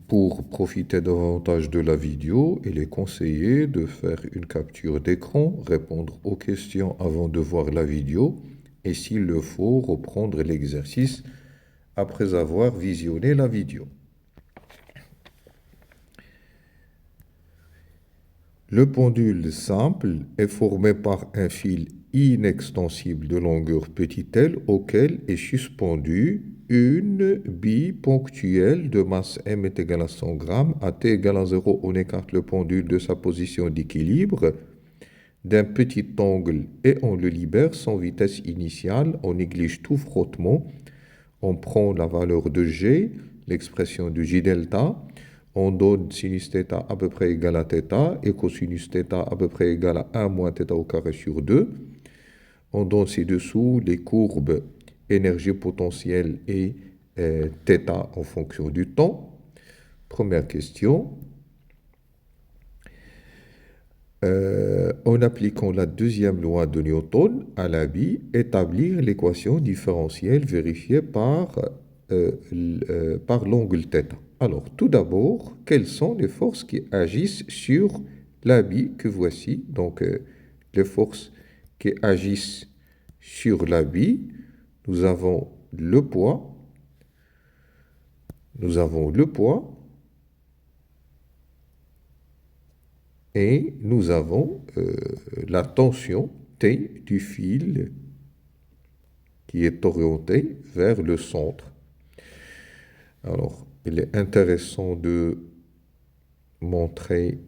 Pour profiter davantage de la vidéo, il est conseillé de faire une capture d'écran, répondre aux questions avant de voir la vidéo et s'il le faut, reprendre l'exercice après avoir visionné la vidéo. Le pendule simple est formé par un fil inextensible de longueur petit l auquel est suspendue une bille ponctuelle de masse m est égale à 100 grammes. À t égale à 0, on écarte le pendule de sa position d'équilibre d'un petit angle et on le libère sans vitesse initiale. On néglige tout frottement. On prend la valeur de G, l'expression de J delta. On donne sinus θ à peu près égal à θ et cosinus θ à peu près égal à 1 moins θ au carré sur 2. On donne ci-dessous les courbes énergie potentielle et θ en fonction du temps. Première question. En appliquant la deuxième loi de Newton à la bille, établir l'équation différentielle vérifiée par l'angle θ. Alors, tout d'abord, quelles sont les forces qui agissent sur la bille que voici? Donc, les forces qui agissent sur la bille, nous avons le poids, et nous avons la tension T du fil qui est orienté vers le centre. Alors, il est intéressant de montrer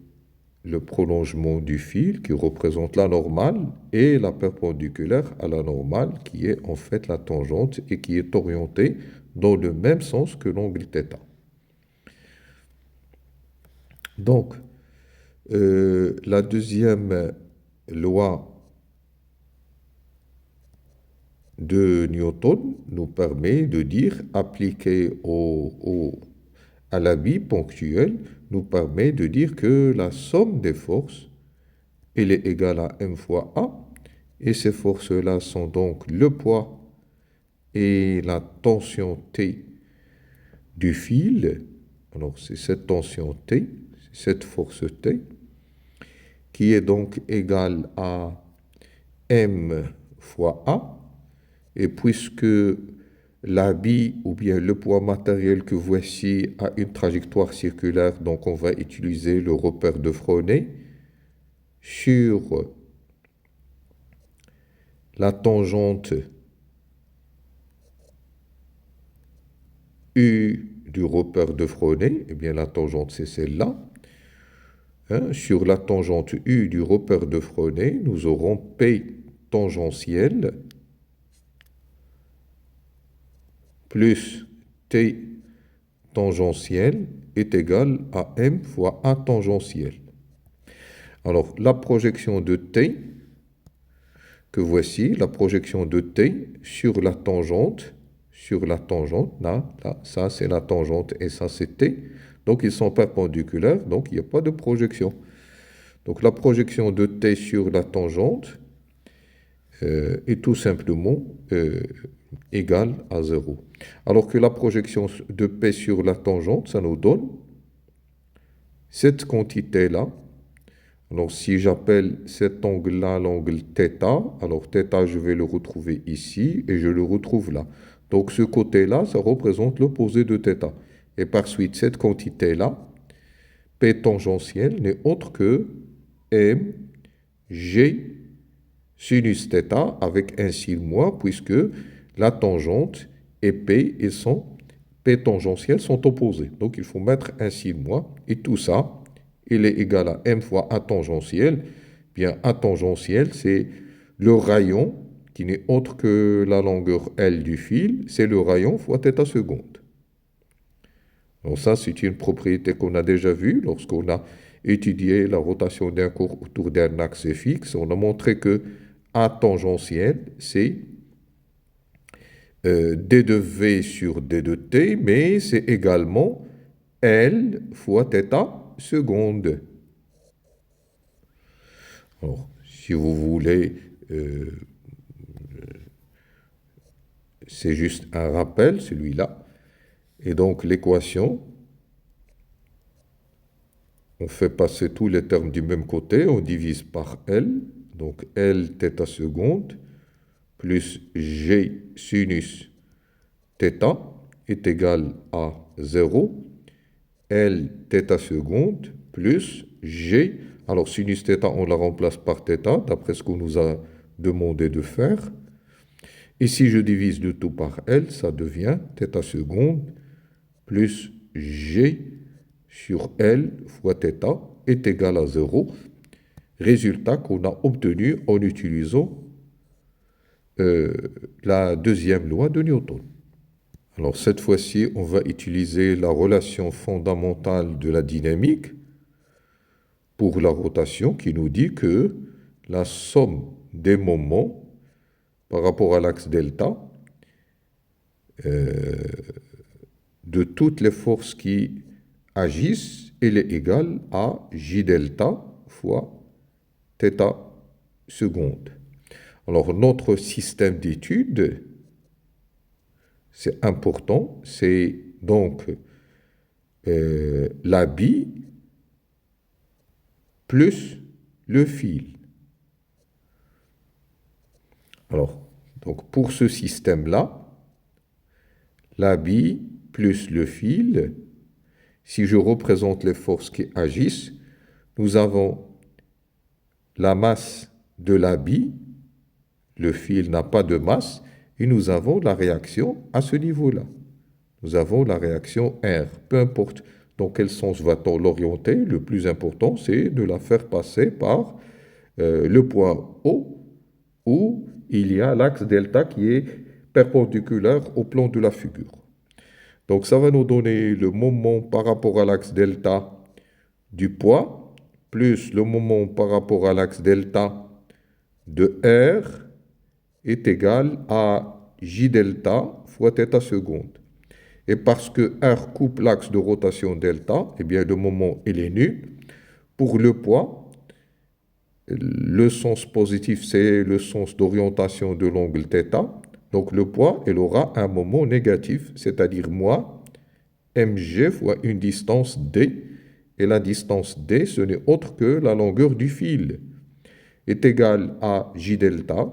le prolongement du fil qui représente la normale et la perpendiculaire à la normale qui est en fait la tangente et qui est orientée dans le même sens que l'angle θ. Donc, la deuxième loi de Newton nous permet de dire, appliquée à la bille ponctuelle, nous permet de dire que la somme des forces, elle est égale à m fois A, et ces forces-là sont donc le poids et la tension T du fil. Alors, c'est cette tension T, cette force T, qui est donc égale à m fois A. Et puisque la bille ou bien le poids matériel que voici a une trajectoire circulaire, donc on va utiliser le repère de Fresnel sur la tangente U du repère de Fresnel, eh bien la tangente c'est celle-là. Sur la tangente U du repère de Fresnel, nous aurons P tangentiel plus T tangentiel est égal à M fois A tangentiel. Alors, la projection de T, que voici, la projection de T sur la tangente, là, ça c'est la tangente et ça c'est T. Donc, ils sont perpendiculaires, donc il n'y a pas de projection. Donc, la projection de T sur la tangente est tout simplement égale à 0. Alors que la projection de P sur la tangente, ça nous donne cette quantité-là. Alors, si j'appelle cet angle-là l'angle θ, alors θ, je vais le retrouver ici et je le retrouve là. Donc, ce côté-là, ça représente l'opposé de θ. Et par suite, cette quantité-là, P tangentiel, n'est autre que m g sinus θ avec un signe moins, puisque la tangente et P et son P tangentiel sont opposés. Donc, il faut mettre un signe moins. Et tout ça, il est égal à m fois A tangentiel. Bien, A tangentiel, c'est le rayon qui n'est autre que la longueur L du fil. C'est le rayon fois θ seconde. Donc ça, c'est une propriété qu'on a déjà vue lorsqu'on a étudié la rotation d'un corps autour d'un axe fixe. On a montré que A tangentiel, c'est d de V sur d de T, mais c'est également L fois θ seconde. Alors, si vous voulez, c'est juste un rappel, celui-là. Et donc, l'équation on fait passer tous les termes du même côté, on divise par L, donc L θ seconde plus G sinus θ est égal à 0. L θ seconde plus G, alors sinus θ on la remplace par θ, d'après ce qu'on nous a demandé de faire. Et si je divise le tout par L, ça devient θ seconde plus G sur L fois θ est égal à 0. Résultat qu'on a obtenu en utilisant la deuxième loi de Newton. Alors cette fois-ci, on va utiliser la relation fondamentale de la dynamique pour la rotation qui nous dit que la somme des moments par rapport à l'axe delta de toutes les forces qui agissent, elle est égale à J delta fois θ seconde. Alors notre système d'études, c'est important, c'est donc la bille plus le fil. Alors, donc pour ce système-là, la bille plus le fil, si je représente les forces qui agissent, nous avons la masse de la bille, le fil n'a pas de masse, et nous avons la réaction à ce niveau-là. Nous avons la réaction R, peu importe dans quel sens va-t-on l'orienter, le plus important c'est de la faire passer par le point O, où il y a l'axe delta qui est perpendiculaire au plan de la figure. Donc ça va nous donner le moment par rapport à l'axe delta du poids, plus le moment par rapport à l'axe delta de R est égal à J delta fois θ seconde. Et parce que R coupe l'axe de rotation delta, eh bien le moment il est nul. Pour le poids, le sens positif c'est le sens d'orientation de l'angle θ. Donc le poids, il aura un moment négatif, c'est-à-dire moins mg fois une distance d. Et la distance d, ce n'est autre que la longueur du fil, est égale à J delta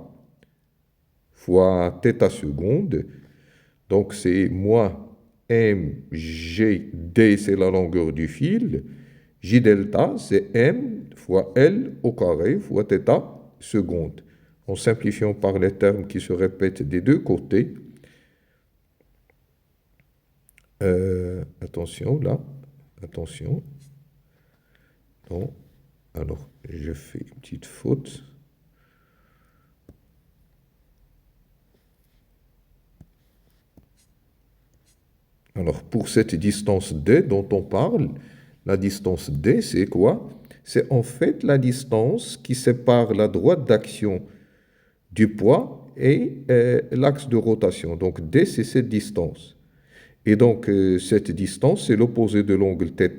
fois θ seconde. Donc c'est moins mgd, c'est la longueur du fil. J delta, c'est m fois L au carré fois θ seconde. En simplifiant par les termes qui se répètent des deux côtés. Attention là, attention. Non, alors je fais une petite faute. Alors pour cette distance d dont on parle, la distance d c'est quoi? C'est en fait la distance qui sépare la droite d'action du poids et l'axe de rotation. Donc d c'est cette distance. Et donc cette distance c'est l'opposé de l'angle θ.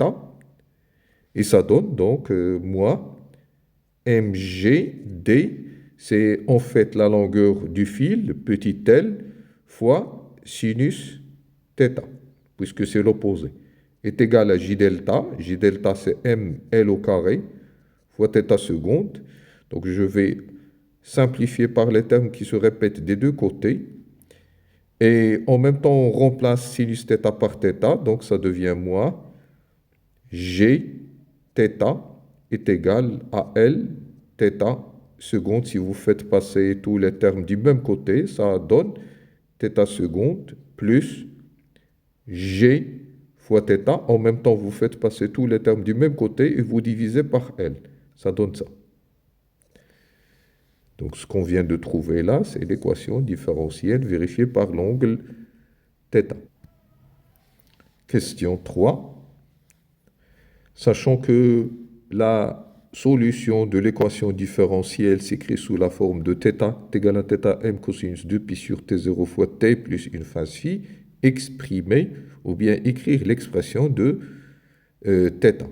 Et ça donne donc moins mgd, c'est en fait la longueur du fil, petit l, fois sinus θ, puisque c'est l'opposé, est égal à J delta. J delta c'est ml au carré fois θ seconde. Donc je vais simplifier par les termes qui se répètent des deux côtés. Et en même temps on remplace sinus θ par θ, donc ça devient moins G θ est égal à L θ seconde. Si vous faites passer tous les termes du même côté, ça donne θ seconde plus G fois θ. En même temps, vous faites passer tous les termes du même côté et vous divisez par L. Ça donne ça. Donc ce qu'on vient de trouver là, c'est l'équation différentielle vérifiée par l'angle θ. Question 3. Sachant que la solution de l'équation différentielle s'écrit sous la forme de θ est égal à θ m cosinus 2π sur t0 fois t plus une phase phi, exprimer ou bien écrire l'expression de θ.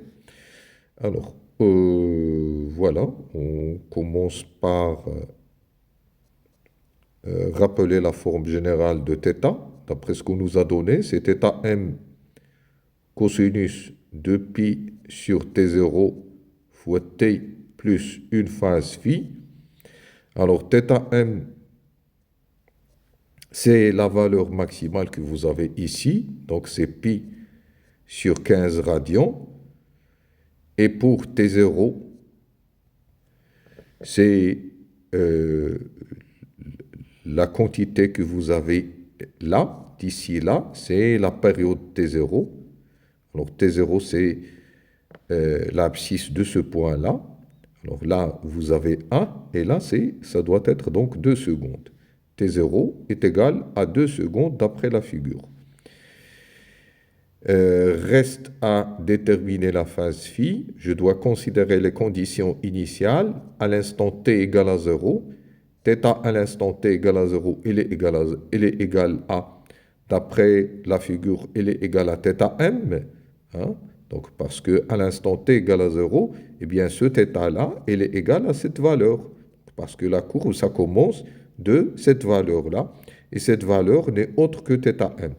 Alors, voilà, on commence par rappeler la forme générale de θ. D'après ce qu'on nous a donné, c'est θ m cosinus 2π sur T0 fois T plus une phase phi. Alors, θm, c'est la valeur maximale que vous avez ici. Donc, c'est pi sur 15 radians. Et pour T0, c'est la quantité que vous avez là, d'ici là, c'est la période T0. Alors, T0, c'est l'abscisse de ce point-là. Alors là, vous avez 1, et là, ça doit être donc 2 secondes. T0 est égal à 2 secondes d'après la figure. Reste à déterminer la phase phi. Je dois considérer les conditions initiales. À l'instant t égale à 0, θ à l'instant t égale à 0, il est égal à, d'après la figure, il est égal à θm. Hein? Donc, parce qu'à l'instant t égale à 0, eh bien, ce θ-là, il est égal à cette valeur. Parce que la courbe, ça commence de cette valeur-là. Et cette valeur n'est autre que θm.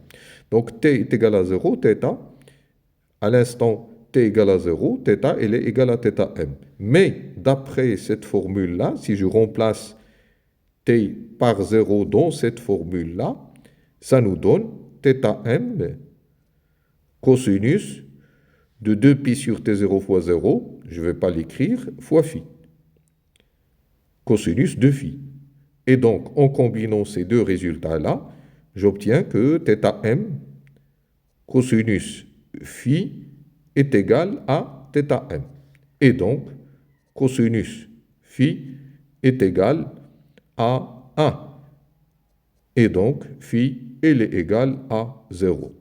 Donc, t est égal à 0, θ. À l'instant t égale à 0, θ, il est égal à θm. Mais, d'après cette formule-là, si je remplace t par 0 dans cette formule-là, ça nous donne θm cosinus de 2pi sur t0 fois 0, je ne vais pas l'écrire, fois phi. Cosinus de phi. Et donc, en combinant ces deux résultats-là, j'obtiens que θm cosinus phi est égal à θm. Et donc, cosinus phi est égal à 1. Et donc, phi, il est égal à 0.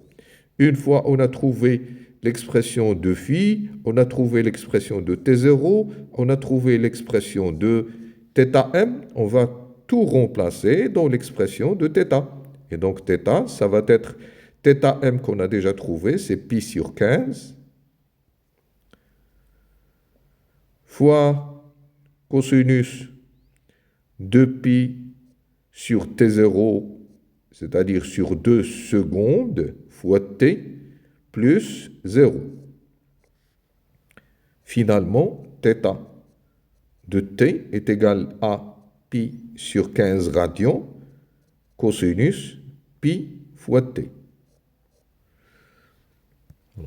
Une fois on a trouvé l'expression de phi, on a trouvé l'expression de t0, on a trouvé l'expression de θm, on va tout remplacer dans l'expression de θ. Et donc θ, ça va être θm qu'on a déjà trouvé, c'est pi sur 15, fois cosinus de pi sur t0, c'est-à-dire sur 2 secondes, fois t, plus 0. Finalement, θ de t est égal à pi sur 15 radians, cosinus pi fois t.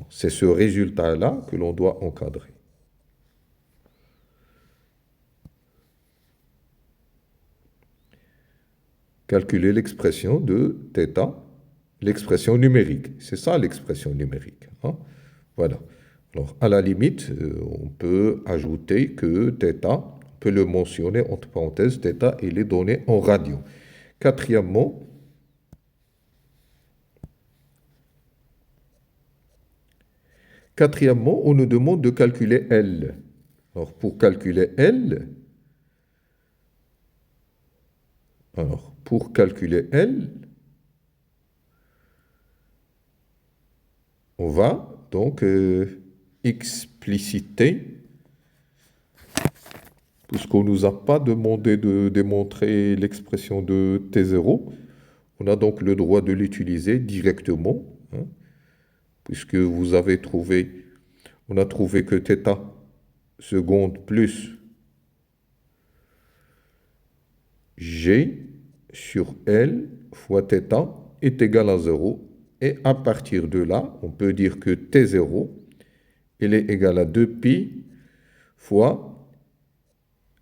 C'est ce résultat-là que l'on doit encadrer. Calculer l'expression de θ, l'expression numérique. C'est ça l'expression numérique. Hein? Voilà. Alors, à la limite, on peut ajouter que θ, on peut le mentionner entre parenthèses, θ, il est donné en radians. Quatrièmement, on nous demande de calculer L. Alors, pour calculer L, on va donc expliciter, puisqu'on ne nous a pas demandé de démontrer l'expression de T0, on a donc le droit de l'utiliser directement, hein, puisque vous avez trouvé, on a trouvé que θ seconde plus G sur L fois θ est égal à 0. Et à partir de là, on peut dire que T0, il est égal à 2pi fois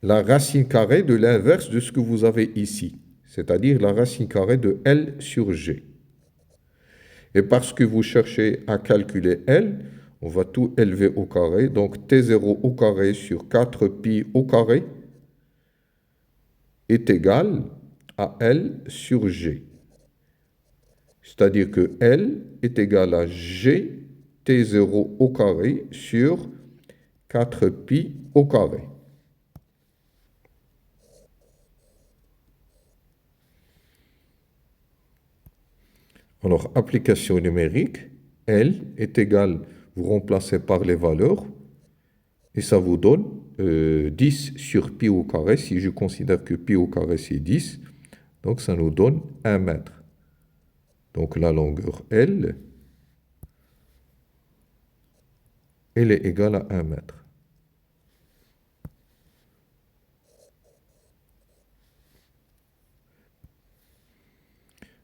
la racine carrée de l'inverse de ce que vous avez ici, c'est-à-dire la racine carrée de L sur G. Et parce que vous cherchez à calculer L, on va tout élever au carré, donc T0 au carré sur 4pi au carré est égal à L sur G. C'est-à-dire que L est égal à G T0 au carré sur 4pi au carré. Alors, application numérique, L est égal, vous remplacez par les valeurs, et ça vous donne 10 sur pi au carré, si je considère que pi au carré c'est 10, donc ça nous donne 1 mètre. Donc la longueur L elle est égale à 1 mètre.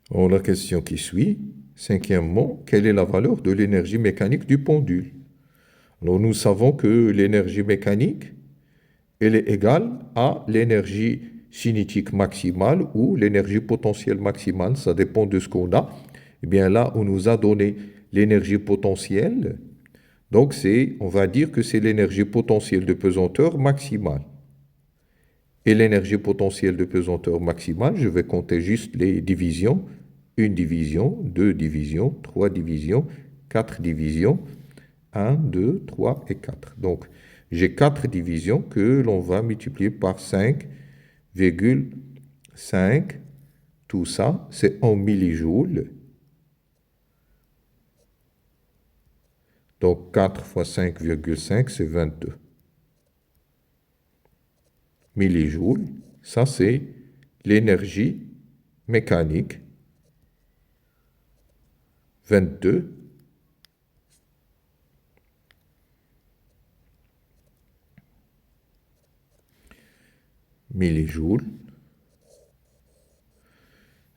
Alors, la question qui suit, cinquièmement, quelle est la valeur de l'énergie mécanique du pendule? Alors, nous savons que l'énergie mécanique, elle est égale à l'énergie cinétique maximale ou l'énergie potentielle maximale, ça dépend de ce qu'on a. Eh bien là, on nous a donné l'énergie potentielle, donc on va dire que c'est l'énergie potentielle de pesanteur maximale. Et l'énergie potentielle de pesanteur maximale, je vais compter juste les divisions. 1 division, 2 divisions, 3 divisions, 4 divisions, 1, 2, 3 et 4. Donc, j'ai 4 divisions que l'on va multiplier par 5,5. Tout ça, c'est en millijoules. Donc, 4 fois 5,5, c'est 22 millijoules. Ça, c'est l'énergie mécanique. 22 millijoules.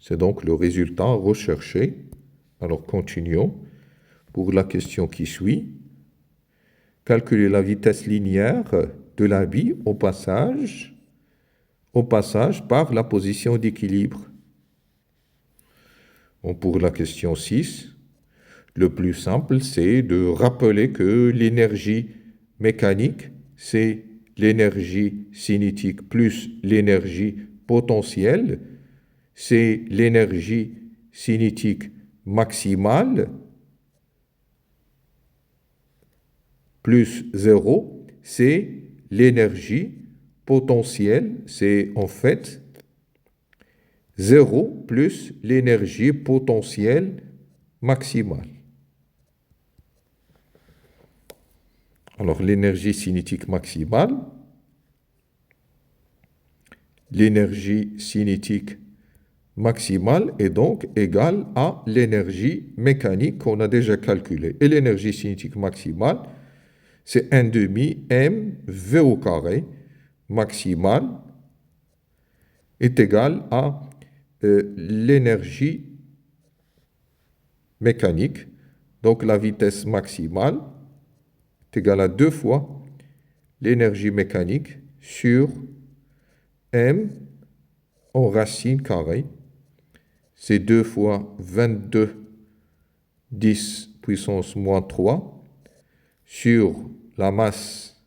C'est donc le résultat recherché. Alors, continuons. Pour la question qui suit, calculer la vitesse linéaire de la bille au passage par la position d'équilibre. Bon, pour la question 6, le plus simple, c'est de rappeler que l'énergie mécanique, c'est l'énergie cinétique plus l'énergie potentielle, c'est l'énergie cinétique maximale plus 0, c'est l'énergie potentielle, c'est en fait 0 plus l'énergie potentielle maximale. Alors, l'énergie cinétique maximale, est donc égale à l'énergie mécanique qu'on a déjà calculée. Et l'énergie cinétique maximale, c'est 1 demi mv au carré maximale est égal à l'énergie mécanique. Donc la vitesse maximale est égale à 2 fois l'énergie mécanique sur m en racine carrée. C'est 2 fois 22 10 puissance moins 3 sur la masse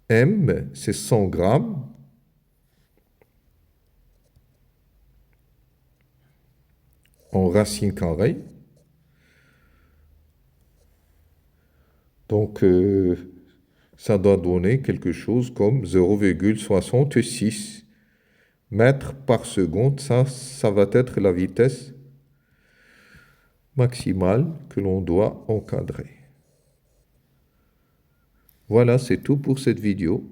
m, c'est 100 grammes. En racine carrée. Donc, ça doit donner quelque chose comme 0,66 mètres par seconde. Ça va être la vitesse maximale que l'on doit encadrer. Voilà, c'est tout pour cette vidéo.